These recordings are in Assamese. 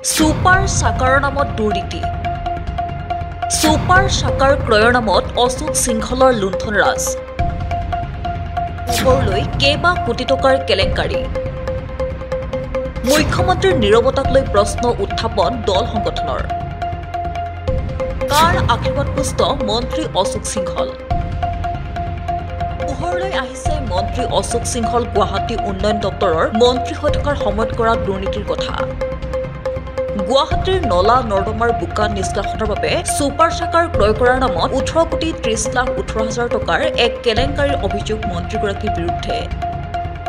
সুপাৰ চাকাৰ নামত দুৰ্নীতি সুপাৰ চাকাৰ ক্ৰয়ৰ নামত অশোক সিংহলৰ লুণ্ঠনৰাজ পোহৰলৈ কেইবা কোটি টকাৰ কেলেংকাৰী মুখ্যমন্ত্ৰীৰ নীৰৱতাক লৈ প্ৰশ্ন উত্থাপন দল সংগঠনৰ কাৰ আশীৰ্বাদপুষ্ট মন্ত্ৰী অশোক সিংহল পোহৰলৈ আহিছে মন্ত্ৰী অশোক সিংহল গুৱাহাটী উন্নয়ন দপ্তৰৰ মন্ত্ৰী হৈ থকাৰ সময়ত কৰা দুৰ্নীতিৰ কথা গুৱাহাটীৰ নলা নৰ্দমাৰ বোকা নিষ্কাশনৰ বাবে সুপাৰ চাকাৰ ক্ৰয় কৰাৰ নামত 18,30,18,00,000 টকাৰ এক কেলেংকাৰীৰ অভিযোগ মন্ত্ৰীগৰাকীৰ বিৰুদ্ধে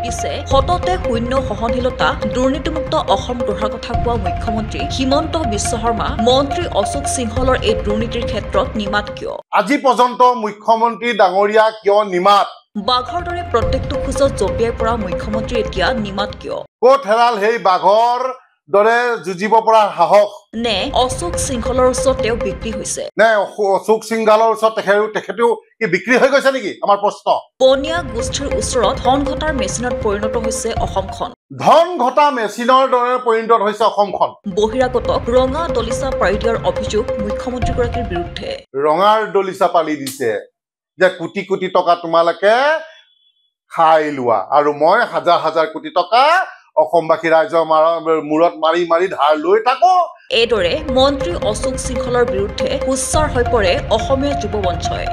পিছে সততে শূন্য সহনশীলতা দুৰ্নীতিমুক্ত অসম গঢ়াৰ কথা কোৱা মুখ্যমন্ত্ৰী হিমন্ত বিশ্ব শৰ্মা মন্ত্ৰী অশোক সিংহলৰ এই দুৰ্নীতিৰ ক্ষেত্ৰত নিমাত কিয় আজি পৰ্যন্ত মুখ্যমন্ত্ৰী ডাঙৰীয়া কিয় নিমাত বাঘৰ দৰে প্ৰত্যেকটো খোজত জঁপিয়াই পৰা মুখ্যমন্ত্ৰী এতিয়া নিমাত কিয় ক'ত হেৰাল সেই বাঘৰ দৰে যুঁজিব পৰা সাহস নে অশোক সিংহলৰ ওচৰত তেওঁ বিক্ৰী হৈছে নে অশোক সিংহলৰ ওচৰত তেখেতেও কি বিক্ৰী হৈ গৈছে নেকি আমাৰ প্ৰশ্ন পনীয়া গোষ্ঠীৰ ওচৰত ধন ঘটাৰ মেচিনত পৰিণত হৈছে অসমখন ধন ঘটা মেচিনৰ দৰে পৰিণত হৈছে অসমখন বহিৰাগতক ৰঙা দলিচা পাৰি দিয়াৰ অভিযোগ মুখ্যমন্ত্ৰীগৰাকীৰ বিৰুদ্ধে ৰঙাৰ দলিচা পালি দিছে যে কোটি কোটি টকা তোমালোকে খাই লোৱা আৰু মই হাজাৰ হাজাৰ কোটি টকা অসমবাসী ৰাইজৰ মূৰত মাৰি মাৰি ধাৰ লৈ থাকো এইদৰে মন্ত্ৰী অশোক সিংহলৰ বিৰুদ্ধে উচ্চাৰ হৈ পৰে অসমীয়া যুৱ মঞ্চই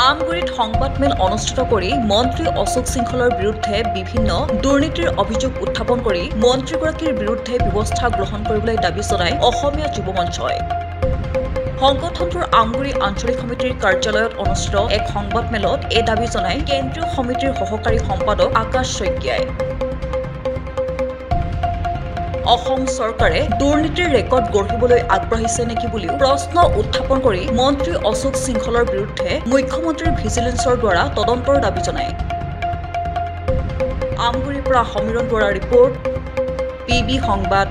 আমগুৰিত সংবাদমেল অনুষ্ঠিত কৰি মন্ত্ৰী অশোক সিংহলৰ বিৰুদ্ধে বিভিন্ন দুৰ্নীতিৰ অভিযোগ উত্থাপন কৰি মন্ত্ৰীগৰাকীৰ বিৰুদ্ধে ব্যৱস্থা গ্ৰহণ কৰিবলৈ দাবী জনাই অসমীয়া যুৱ মঞ্চই সংগঠনটোৰ আমগুৰি আঞ্চলিক সমিতিৰ কাৰ্যালয়ত অনুষ্ঠিত এক সংবাদমেলত এই দাবী জনাই কেন্দ্ৰীয় সমিতিৰ সহকাৰী সম্পাদক আকাশ শইকীয়াই অসম চৰকাৰে দুৰ্নীতিৰ ৰেকৰ্ড গঢ়িবলৈ আগবাঢ়িছে নেকি বুলিও প্ৰশ্ন উত্থাপন কৰি মন্ত্ৰী অশোক সিংহলৰ বিৰুদ্ধে মুখ্যমন্ত্ৰীৰ ভিজিলেন্সৰ দ্বাৰা তদন্তৰ দাবী জনায় আমগুৰিৰ পৰা সমীৰণ বৰাৰ ৰিপৰ্ট PB সংবাদ